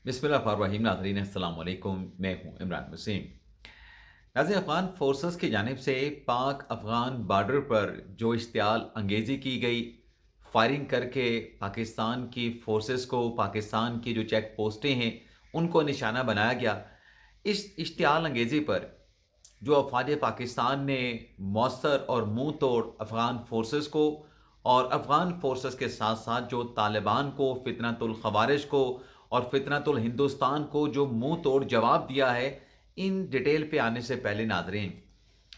बिस्मिल्लाहिर्रहमानिर्रहीम। नाज़रीन अस्सलाम वालेकुम, मैं हूँ इमरान वसीम। नाज़रीन, अफ़गान फोर्सेस की जानिब से पाक अफ़गान बॉर्डर पर जो इश्तियाल अंगेज़ी की गई, फायरिंग करके पाकिस्तान की फोर्सेस को, पाकिस्तान की जो चेक पोस्टें हैं उनको निशाना बनाया गया। इस इश्तियाल अंगेज़ी पर जो अफ़वाज पाकिस्तान ने मौसर और मुंह तोड़ अफ़गान फोर्सेस को और अफ़गान फोर्सेस के साथ साथ जो तालिबान को, फितनतुल ख़वारिज को और फितनतुल हिंदुस्तान को जो मुंह तोड़ जवाब दिया है, इन डिटेल पे आने से पहले नाज़रीन,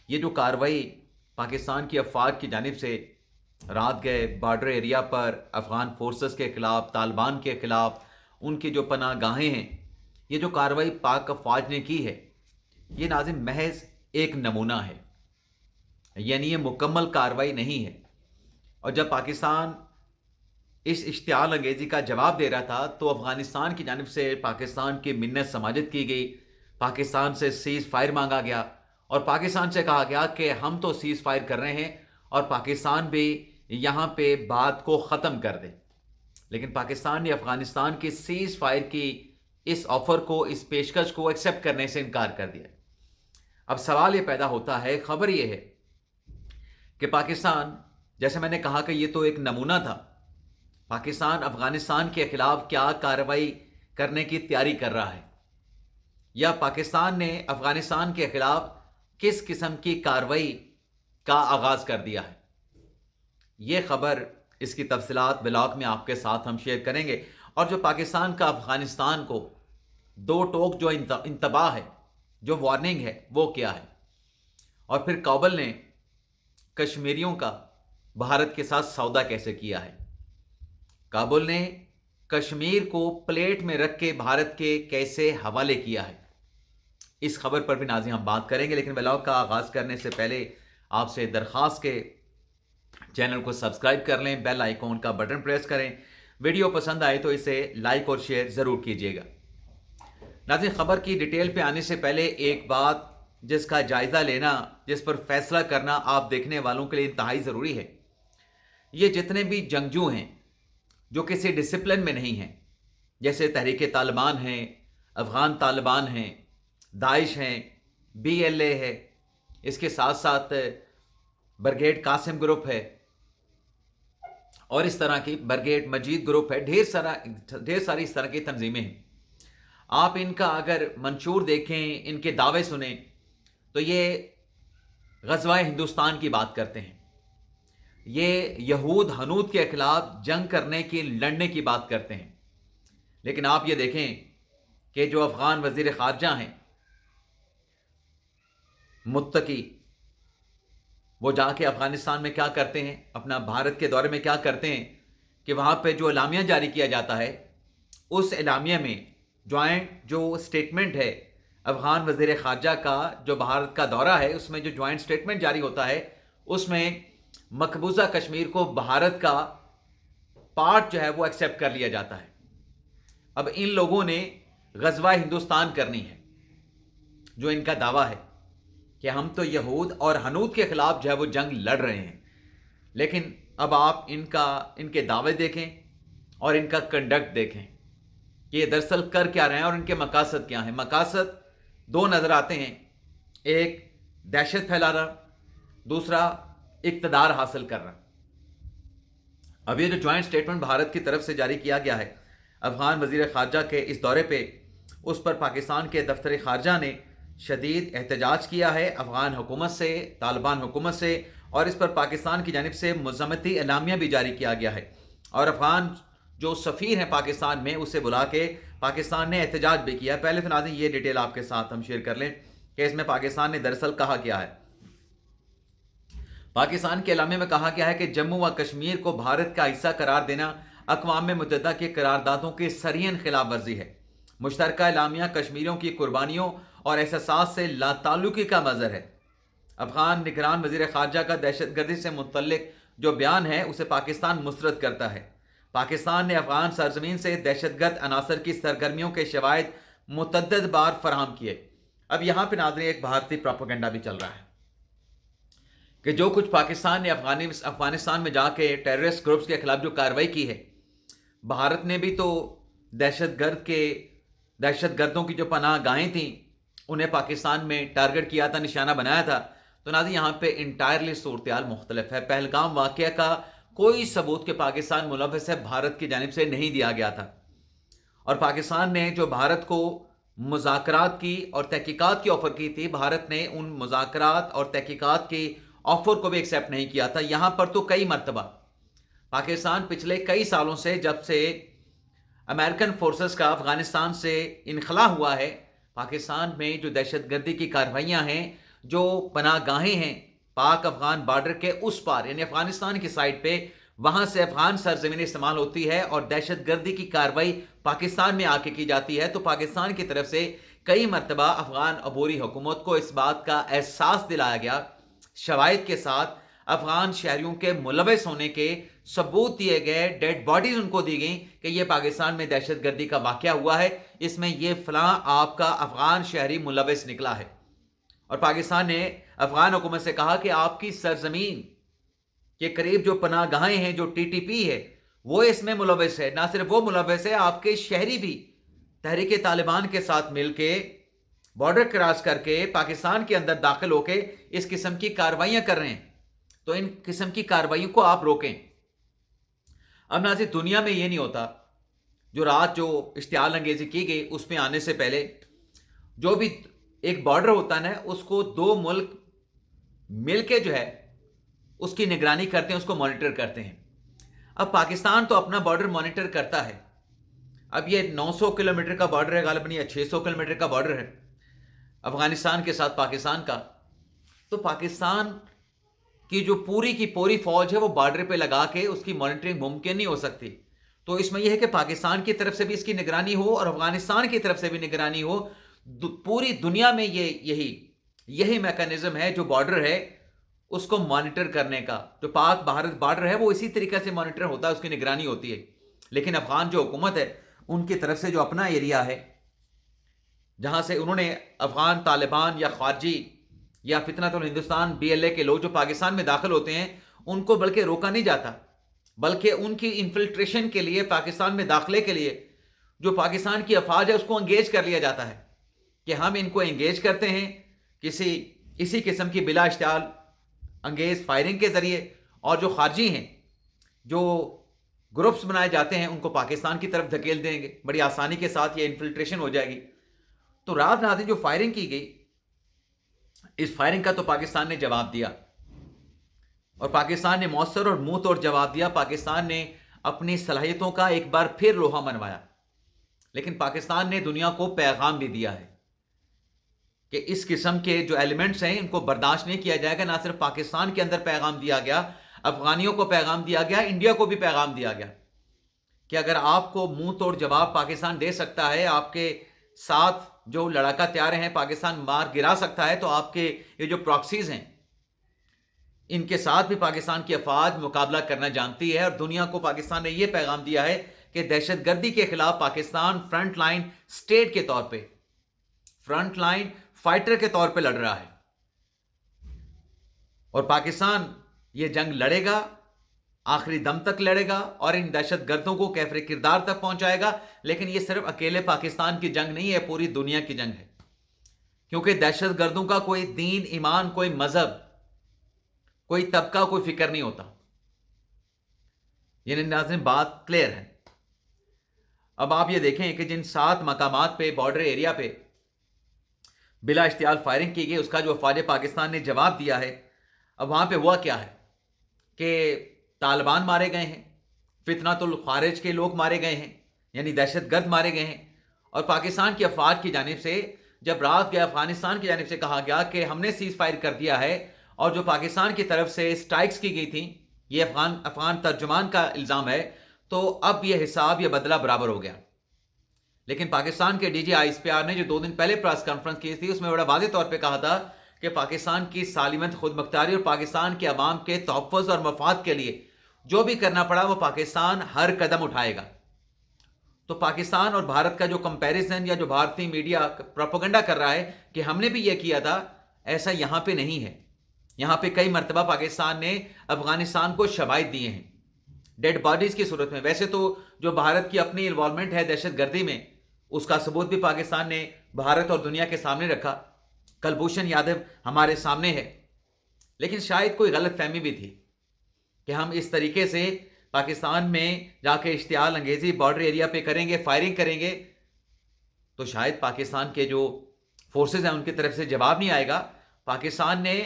ये जो कार्रवाई पाकिस्तान की अफ़वाज की जानिब से रात गए बॉर्डर एरिया पर अफ़गान फोर्सेस के ख़िलाफ़, तालिबान के ख़िलाफ़, उनकी जो पनाहगाहें हैं, ये जो कार्रवाई पाक अफ़वाज ने की है, ये नाज़रीन महज एक नमूना है, यानी ये मुकम्मल कार्रवाई नहीं है। और जब पाकिस्तान इस इश्तियाल अंगेज़ी का जवाब दे रहा था तो अफ़गानिस्तान की जानिब से पाकिस्तान की मिन्नत समाजत की गई, पाकिस्तान से सीज़ फायर मांगा गया और पाकिस्तान से कहा गया कि हम तो सीज़ फायर कर रहे हैं और पाकिस्तान भी यहाँ पे बात को ख़त्म कर दे। लेकिन पाकिस्तान ने अफ़गानिस्तान की सीज़ फायर की इस ऑफ़र को, इस पेशकश को एक्सेप्ट करने से इनकार कर दिया। अब सवाल ये पैदा होता है, खबर ये है कि पाकिस्तान, जैसे मैंने कहा कि ये तो एक नमूना था, पाकिस्तान अफगानिस्तान के खिलाफ क्या कार्रवाई करने की तैयारी कर रहा है, या पाकिस्तान ने अफगानिस्तान के खिलाफ किस किस्म की कार्रवाई का आगाज कर दिया है। ये खबर, इसकी तफसीलात ब्लॉग में आपके साथ हम शेयर करेंगे। और जो पाकिस्तान का अफगानिस्तान को दो टोक जो इंतबाह है, जो वार्निंग है, वो क्या है। और फिर काबुल ने कश्मीरियों का भारत के साथ सौदा कैसे किया है। काबुल ने कश्मीर को प्लेट में रख के भारत के कैसे हवाले किया है। इस खबर पर भी नाज़रीन हम बात करेंगे, लेकिन ब्लॉग का आगाज़ करने से पहले आपसे दरख्वास्त के चैनल को सब्सक्राइब कर लें, बेल आइकॉन का बटन प्रेस करें, वीडियो पसंद आए तो इसे लाइक और शेयर ज़रूर कीजिएगा। नाज़रीन, खबर की डिटेल पे आने से पहले एक बात जिसका जायज़ा लेना, जिस पर फैसला करना आप देखने वालों के लिए इंतहाई ज़रूरी है। ये जितने भी जंगजू हैं जो किसी डिसिप्लिन में नहीं हैं, जैसे तहरीक तालिबान हैं, अफ़गान तालिबान हैं, दाइश हैं, BLA है, इसके साथ साथ ब्रिगेड कासिम ग्रुप है और इस तरह की ब्रिगेड मजीद ग्रुप है, ढेर सारी इस तरह की तंजीमें हैं। आप इनका अगर मंशूर देखें, इनके दावे सुने, तो ये ग़ज़वा हिंदुस्तान की बात करते हैं, ये यहूद हनूद के खिलाफ जंग करने की, लड़ने की बात करते हैं। लेकिन आप ये देखें कि जो अफ़गान वज़ीर ख़ारजा हैं मुत्तकी, वो जाके अफ़गानिस्तान में क्या करते हैं, अपना भारत के दौरे में क्या करते हैं कि वहाँ पे जो एलामिया जारी किया जाता है, उस एलामिया में जॉइंट जो स्टेटमेंट है अफ़गान वज़ीर ख़ारजा का, जो भारत का दौरा है, उसमें जो जॉइंट स्टेटमेंट जारी होता है, उसमें मकबूजा कश्मीर को भारत का पार्ट जो है वो एक्सेप्ट कर लिया जाता है। अब इन लोगों ने ग़ज़वा हिंदुस्तान करनी है, जो इनका दावा है कि हम तो यहूद और हनूद के खिलाफ जो है वो जंग लड़ रहे हैं। लेकिन अब आप इनके दावे देखें और इनका कंडक्ट देखें कि ये दरअसल कर क्या रहे हैं और इनके मकासद क्या हैं। मकासद दो नज़र आते हैं, एक दहशत फैलाना, दूसरा इक़्तिदार हासिल करना। अब ये जो जॉइंट स्टेटमेंट भारत की तरफ से जारी किया गया है अफ़गान वज़ीर ख़ारजा के इस दौरे पे, उस पर पाकिस्तान के दफ्तर ख़ारजा ने शदीद एहतजाज किया है अफ़गान हुकूमत से, तालिबान हुकूमत से, और इस पर पाकिस्तान की जानिब से मुज़म्मती एलामिया भी जारी किया गया है। और अफ़गान जो सफ़ीर हैं पाकिस्तान में, उसे बुला के पाकिस्तान ने एहतजाज भी किया। पहले तो नाज़रीन ये डिटेल आपके साथ हम शेयर कर लें कि इसमें पाकिस्तान ने दरअसल कहा क्या है। पाकिस्तान के एलामिया में कहा गया है कि जम्मू व कश्मीर को भारत का हिस्सा करार देना अक़वाम मुत्तहिदा के करारदादों की सरीहन खिलाफ वर्जी है। मुश्तरका एलामिया कश्मीरियों की कुर्बानियों और एहसास से लाताल्लुकी का मज़हर है। अफ़गान निगरान वज़ीर ख़ारजा का दहशतगर्दी से मुतल्लिक जो बयान है उसे पाकिस्तान मुस्तरद करता है। पाकिस्तान ने अफ़गान सरज़मीन से दहशतगर्द अनासर की सरगर्मियों के शवाहिद मुतअद्दिद बार फराहम किए। अब यहाँ पर नाज़रीन एक भारतीय प्रोपेगेंडा भी चल रहा है कि जो कुछ पाकिस्तान ने अफ़गानिस्तान में जाके टेररिस्ट ग्रुप्स के खिलाफ जो कार्रवाई की है, भारत ने भी तो दहशतगर्द के दहशत गर्दों की जो पनाह गाहें थीं उन्हें पाकिस्तान में टारगेट किया था, निशाना बनाया था। तो नाज़रीन यहाँ पे इंटायरली सूरत-ए-हाल मुख्तलिफ है। पहलगाम वाक़या का कोई सबूत कि पाकिस्तान मुलव्वस है भारत की जानिब से नहीं दिया गया था, और पाकिस्तान ने जो भारत को मुज़ाकरात की और तहकीकात की ऑफ़र की थी, भारत ने उन मुज़ाकरात और तहकीकात की ऑफ़र को भी एक्सेप्ट नहीं किया था। यहाँ पर तो कई मरतबा पाकिस्तान पिछले कई सालों से, जब से अमेरिकन फोर्सेस का अफ़गानिस्तान से इनखला हुआ है, पाकिस्तान में जो दहशतगर्दी की कार्रवाइयाँ हैं, जो पनाहगाहें हैं पाक अफ़गान बॉर्डर के उस पार यानी अफ़गानिस्तान की साइड पे, वहाँ से अफ़गान सरज़मीन इस्तेमाल होती है और दहशतगर्दी की कार्रवाई पाकिस्तान में आके की जाती है, तो पाकिस्तान की तरफ से कई मरतबा अफ़गान अबूरी हुकूमत को इस बात का एहसास दिलाया गया, शवाहिद के साथ अफ़गान शहरियों के मुलव्वस होने के सबूत दिए गए, डेड बॉडीज़ उनको दी गई कि ये पाकिस्तान में दहशतगर्दी का वाक़या हुआ है, इसमें ये फ़लाँ आपका अफ़गान शहरी मुलव्वस निकला है। और पाकिस्तान ने अफ़गान हुकूमत से कहा कि आपकी सरज़मीन के करीब जो पनाहगाहें हैं, जो टीटीपी है, वो इसमें मुलव्वस है। ना सिर्फ वो मुलव्वस है, आपके शहरी भी तहरीक तालिबान के साथ मिलके बॉर्डर क्रॉस करके पाकिस्तान के अंदर दाखिल होके इस किस्म की कार्रवाइयाँ कर रहे हैं, तो इन किस्म की कार्रवाइयों को आप रोकें। अब नाज़रीन, दुनिया में ये नहीं होता। जो रात जो इश्तियाल अंगेज़ी की गई, उसमें आने से पहले जो भी एक बॉर्डर होता है ना, उसको दो मुल्क मिलके जो है उसकी निगरानी करते हैं, उसको मॉनिटर करते हैं। अब पाकिस्तान तो अपना बॉर्डर मॉनिटर करता है। अब ये 900 किलोमीटर का बॉर्डर है गालिबन, या 600 किलोमीटर का बॉर्डर है अफगानिस्तान के साथ पाकिस्तान का। तो पाकिस्तान की जो पूरी फौज है वो बॉर्डर पे लगा के उसकी मॉनिटरिंग मुमकिन नहीं हो सकती। तो इसमें यह है कि पाकिस्तान की तरफ से भी इसकी निगरानी हो और अफगानिस्तान की तरफ से भी निगरानी हो। पूरी दुनिया में ये यही मैकेनिज्म है जो बॉर्डर है उसको मॉनिटर करने का। जो पाक भारत बॉर्डर है वो इसी तरीके से मॉनिटर होता है, उसकी निगरानी होती है। लेकिन अफगान जो हुकूमत है उनकी तरफ से जो अपना एरिया है जहां से उन्होंने अफगान तालिबान या खारजी या फितनतुल हिंदुस्तान BLA के लोग जो पाकिस्तान में दाखिल होते हैं उनको बल्कि रोका नहीं जाता, बल्कि उनकी इन्फिल्ट्रेशन के लिए, पाकिस्तान में दाखिले के लिए जो पाकिस्तान की अफवाज है उसको एंगेज कर लिया जाता है कि हम इनको एंगेज करते हैं इसी किस्म की बिला इश्तियाल अंगेज फायरिंग के जरिए, और जो खारजी हैं, जो ग्रुप्स बनाए जाते हैं, उनको पाकिस्तान की तरफ धकेल देंगे। बड़ी आसानी के साथ ये इन्फिल्ट्रेशन हो जाएगी। तो रात रात जो फायरिंग की गई, इस फायरिंग का तो पाकिस्तान ने जवाब दिया, और पाकिस्तान ने मौसर और मुंह तोड़ जवाब दिया। पाकिस्तान ने अपनी सलाहियतों का एक बार फिर लोहा मनवाया। लेकिन पाकिस्तान ने दुनिया को पैगाम भी दिया है कि इस किस्म के जो एलिमेंट्स हैं इनको बर्दाश्त नहीं किया जाएगा। ना सिर्फ पाकिस्तान के अंदर पैगाम दिया गया, अफगानियों को पैगाम दिया गया, इंडिया को भी पैगाम दिया गया कि अगर आपको मुंह तोड़ जवाब पाकिस्तान दे सकता है, आपके साथ जो लड़ाका तैयार हैं पाकिस्तान मार गिरा सकता है, तो आपके ये जो प्रॉक्सीज हैं इनके साथ भी पाकिस्तान की अफवाज मुकाबला करना जानती है। और दुनिया को पाकिस्तान ने यह पैगाम दिया है कि दहशतगर्दी के खिलाफ पाकिस्तान फ्रंट लाइन स्टेट के तौर पे, फ्रंट लाइन फाइटर के तौर पे लड़ रहा है, और पाकिस्तान ये जंग लड़ेगा, आखिरी दम तक लड़ेगा और इन दहशतगर्दों को कैफरे किरदार तक पहुंचाएगा। लेकिन ये सिर्फ अकेले पाकिस्तान की जंग नहीं है, पूरी दुनिया की जंग है, क्योंकि दहशतगर्दों का कोई दीन, ईमान, कोई मजहब, कोई तबका, कोई फिक्र नहीं होता। यानी नाज़रीन बात क्लियर है। अब आप ये देखें कि जिन 7 मकामात पे, बॉर्डर एरिया पे बिला इश्तियाल फायरिंग की गई, उसका जो अफवाज पाकिस्तान ने जवाब दिया है। अब वहां पे हुआ क्या है कि तालिबान मारे गए हैं, फितनातुल खारिज के लोग मारे गए हैं, यानी दहशतगर्द मारे गए हैं। और पाकिस्तान की अफवाज की जानिब से जब रात गया, अफगानिस्तान की जानिब से कहा गया कि हमने सीज फायर कर दिया है, और जो पाकिस्तान की तरफ से स्ट्राइक्स की गई थी, ये अफगान तर्जुमान का इल्ज़ाम है, तो अब ये हिसाब, ये बदला बराबर हो गया। लेकिन पाकिस्तान के DG ISPR ने जो 2 दिन पहले प्रेस कॉन्फ्रेंस की थी उसमें बड़ा वाज़ेह तौर पे कहा था कि पाकिस्तान की सालिमत खुद मुख्तारी और पाकिस्तान के अवाम के तहफ़्फ़ुज़ और मफाद के लिए जो भी करना पड़ा वो पाकिस्तान हर कदम उठाएगा। तो पाकिस्तान और भारत का जो कंपैरिजन या जो भारतीय मीडिया प्रोपेगेंडा कर रहा है कि हमने भी ये किया था, ऐसा यहाँ पे नहीं है। यहाँ पे कई मरतबा पाकिस्तान ने अफगानिस्तान को शवाहिद दिए हैं डेड बॉडीज की सूरत में। वैसे तो जो भारत की अपनी इन्वॉल्वमेंट है दहशत गर्दी में, اس کا ثبوت بھی پاکستان نے بھارت اور دنیا کے سامنے رکھا. کلبھوشن یادو ہمارے سامنے ہے. لیکن شاید کوئی غلط فہمی بھی تھی کہ ہم اس طریقے سے پاکستان میں جا کے اشتعال انگیزی بارڈر ایریا پہ کریں گے, فائرنگ کریں گے, تو شاید پاکستان کے جو فورسز ہیں ان کی طرف سے جواب نہیں آئے گا. پاکستان نے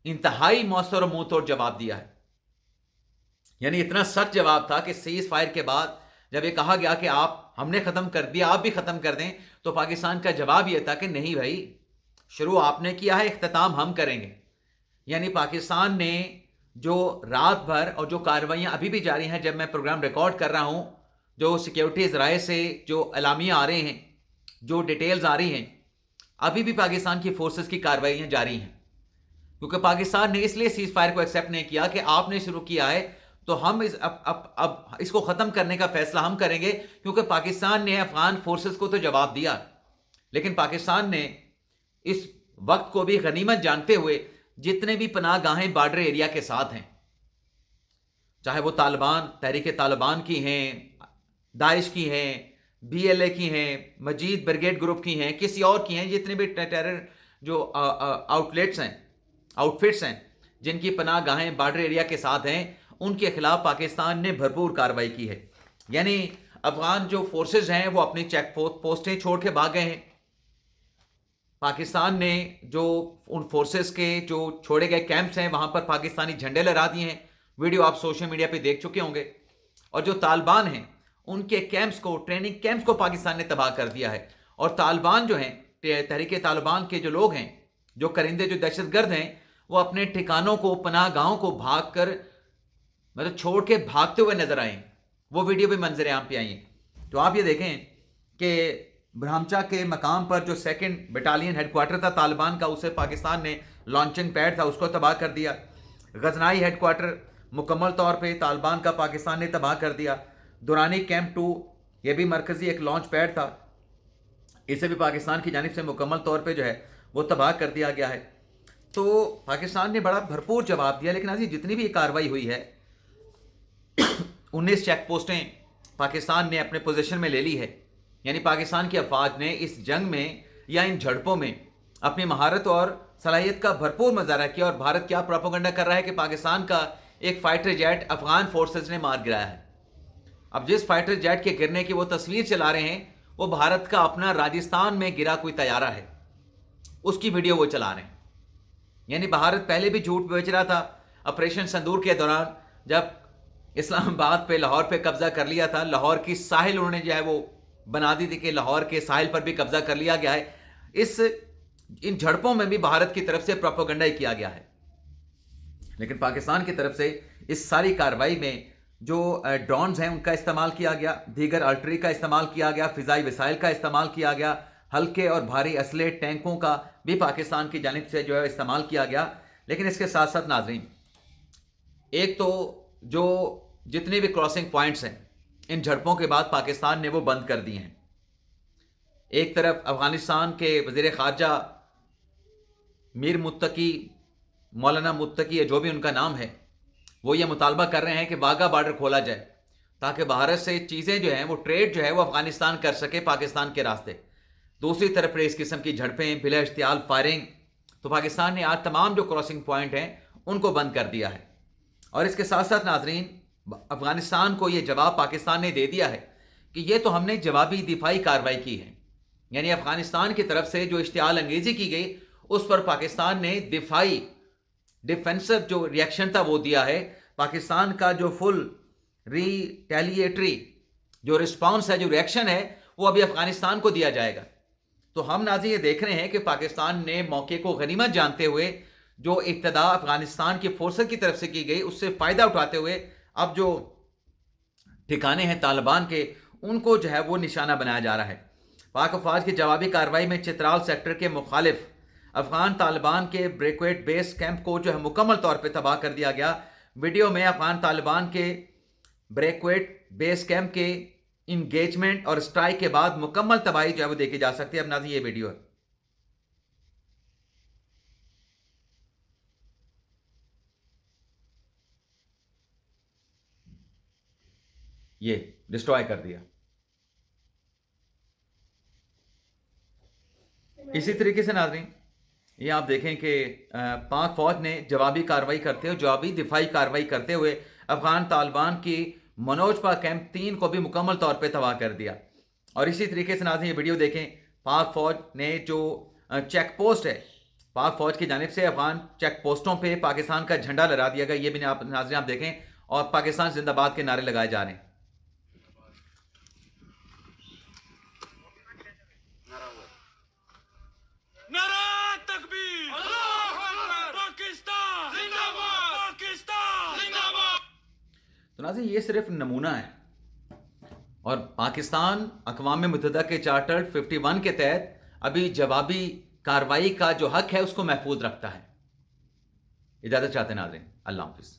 انتہائی مؤثر اور منہ توڑ جواب دیا ہے. یعنی اتنا سخت جواب تھا کہ سیز فائر کے بعد جب یہ کہا گیا کہ ہم نے ختم کر دیا, آپ بھی ختم کر دیں, تو پاکستان کا جواب یہ تھا کہ نہیں بھائی, شروع آپ نے کیا ہے, اختتام ہم کریں گے. یعنی پاکستان نے جو رات بھر اور جو کارروائیاں ابھی بھی جاری ہیں, جب میں پروگرام ریکارڈ کر رہا ہوں, جو سیکیورٹی ذرائع سے جو اعلامیہ آ رہے ہیں, جو ڈیٹیلز آ رہی ہیں, ابھی بھی پاکستان کی فورسز کی کارروائیاں جاری ہیں. کیونکہ پاکستان نے اس لیے سیز فائر کو ایکسیپٹ نہیں کیا کہ آپ نے شروع کیا ہے تو ہم اب اس کو ختم کرنے کا فیصلہ ہم کریں گے, کیونکہ پاکستان نے افغان فورسز کو تو جواب دیا. لیکن پاکستان نے اس وقت کو بھی غنیمت جانتے ہوئے جتنے بھی پناہ گاہیں بارڈر ایریا کے ساتھ ہیں, چاہے وہ طالبان, تحریک طالبان کی ہیں, داعش کی ہیں, بی ایل اے کی ہیں, مجید بریگیڈ گروپ کی ہیں, کسی اور کی ہیں, جتنے بھی ٹیرر جو آؤٹ فٹس ہیں جن کی پناہ گاہیں بارڈر ایریا کے ساتھ ہیں, ان کے خلاف پاکستان نے بھرپور کارروائی کی ہے. یعنی افغان جو فورسز ہیں وہ اپنی چیک پوسٹیں چھوڑ کے بھاگ گئے ہیں. پاکستان نے جو ان فورسز کے جو چھوڑے گئے کیمپس ہیں وہاں پر پاکستانی جھنڈے لہرا دیے ہیں. ویڈیو آپ سوشل میڈیا پہ دیکھ چکے ہوں گے. اور جو طالبان ہیں ان کے کیمپس کو, ٹریننگ کیمپس کو پاکستان نے تباہ کر دیا ہے. اور طالبان جو ہیں, تحریک طالبان کے جو لوگ ہیں, جو کرندے, جو دہشت گرد ہیں, وہ اپنے ٹھکانوں کو, پناہ گاہوں کو بھاگ کر, مطلب چھوڑ کے بھاگتے ہوئے نظر آئیں. وہ ویڈیو بھی منظر عام پہ آئی ہیں. تو آپ یہ دیکھیں کہ برہمچا کے مقام پر جو سیکنڈ بٹالین ہیڈ کوارٹر تھا طالبان کا, اسے پاکستان نے لانچنگ پیڈ تھا اس کو تباہ کر دیا. غزنائی ہیڈ کوارٹر مکمل طور پہ طالبان کا پاکستان نے تباہ کر دیا. دورانی کیمپ 2 یہ بھی مرکزی ایک لانچ پیڈ تھا, اسے بھی پاکستان کی جانب سے مکمل طور پہ جو ہے وہ تباہ کر دیا گیا ہے. تو پاکستان نے بڑا بھرپور جواب دیا. لیکن آج جتنی بھی یہ کارروائی ہوئی ہے, 19 چیک پوسٹیں پاکستان نے اپنے پوزیشن میں لے لی ہے. یعنی پاکستان کی افواج نے اس جنگ میں یا ان جھڑپوں میں اپنی مہارت اور صلاحیت کا بھرپور مظاہرہ کیا. اور بھارت کیا پروپیگنڈا کر رہا ہے کہ پاکستان کا ایک فائٹر جیٹ افغان فورسز نے مار گرایا ہے. اب جس فائٹر جیٹ کے گرنے کی وہ تصویر چلا رہے ہیں, وہ بھارت کا اپنا راجستھان میں گرا کوئی طیارہ ہے, اس کی ویڈیو وہ چلا رہے ہیں. یعنی بھارت پہلے بھی جھوٹ بیچ رہا تھا. آپریشن سندور کے دوران جب اسلام آباد پہ, لاہور پہ قبضہ کر لیا تھا, لاہور کی ساحل انہوں نے جو ہے وہ بنا دی تھی کہ لاہور کے ساحل پر بھی قبضہ کر لیا گیا ہے. ان جھڑپوں میں بھی بھارت کی طرف سے پروپیگنڈا ہی کیا گیا ہے. لیکن پاکستان کی طرف سے اس ساری کارروائی میں جو ڈرونز ہیں ان کا استعمال کیا گیا, دیگر آرٹلری کا استعمال کیا گیا, فضائی وسائل کا استعمال کیا گیا, ہلکے اور بھاری اسلحے, ٹینکوں کا بھی پاکستان کی جانب سے جو ہے استعمال کیا گیا. لیکن اس کے ساتھ ساتھ ناظرین, ایک تو جو جتنے بھی کراسنگ پوائنٹس ہیں ان جھڑپوں کے بعد پاکستان نے وہ بند کر دیے ہیں. ایک طرف افغانستان کے وزیر خارجہ میر متقی, مولانا متقی یا جو بھی ان کا نام ہے, وہ یہ مطالبہ کر رہے ہیں کہ واگا بارڈر کھولا جائے تاکہ بھارت سے چیزیں جو ہیں وہ ٹریڈ جو ہے وہ افغانستان کر سکے پاکستان کے راستے. دوسری طرف اس قسم کی جھڑپیں, بلا اشتعال فائرنگ, تو پاکستان نے آج تمام جو کراسنگ پوائنٹ ہیں ان کو بند کر دیا ہے. اور اس کے ساتھ ساتھ ناظرین, افغانستان کو یہ جواب پاکستان نے دے دیا ہے کہ یہ تو ہم نے جوابی دفاعی کارروائی کی ہے. یعنی افغانستان کی طرف سے جو اشتعال انگیزی کی گئی اس پر پاکستان نے دفاعی ڈیفینسو جو ریئیکشن تھا وہ دیا ہے. پاکستان کا جو فل ریٹیلیٹری جو رسپانس ہے, جو ریئیکشن ہے, وہ ابھی افغانستان کو دیا جائے گا. تو ہم ناظرین یہ دیکھ رہے ہیں کہ پاکستان نے موقع کو غنیمت جانتے ہوئے جو ابتدا افغانستان کی فورسز کی طرف سے کی گئی اس سے فائدہ اٹھاتے ہوئے اب جو ٹھکانے ہیں طالبان کے ان کو جو ہے وہ نشانہ بنایا جا رہا ہے. پاک افواج کی جوابی کارروائی میں چترال سیکٹر کے مخالف افغان طالبان کے بریکویٹ بیس کیمپ کو جو ہے مکمل طور پہ تباہ کر دیا گیا. ویڈیو میں افغان طالبان کے بریکویٹ بیس کیمپ کے انگیجمنٹ اور اسٹرائک کے بعد مکمل تباہی جو ہے وہ دیکھی جا سکتی ہے. اب ناظرین یہ ویڈیو ہے, یہ ڈسٹرائے کر دیا. اسی طریقے سے ناظرین یہ آپ دیکھیں کہ پاک فوج نے جوابی کارروائی کرتے ہوئے جوابی دفاعی کارروائی کرتے ہوئے افغان طالبان کی منوجپا کیمپ 3 کو بھی مکمل طور پہ تباہ کر دیا. اور اسی طریقے سے ناظرین یہ ویڈیو دیکھیں پاک فوج نے جو چیک پوسٹ ہے پاک فوج کی جانب سے افغان چیک پوسٹوں پہ پاکستان کا جھنڈا لہرا دیا گیا. یہ بھی ناظرین آپ دیکھیں اور پاکستان زندہ باد کے نعرے لگائے جا رہے ہیں. تو ناظرین یہ صرف نمونہ ہے اور پاکستان اقوام متحدہ کے چارٹر 51 کے تحت ابھی جوابی کارروائی کا جو حق ہے اس کو محفوظ رکھتا ہے. اجازت چاہتے ہیں ناظرین. اللہ حافظ.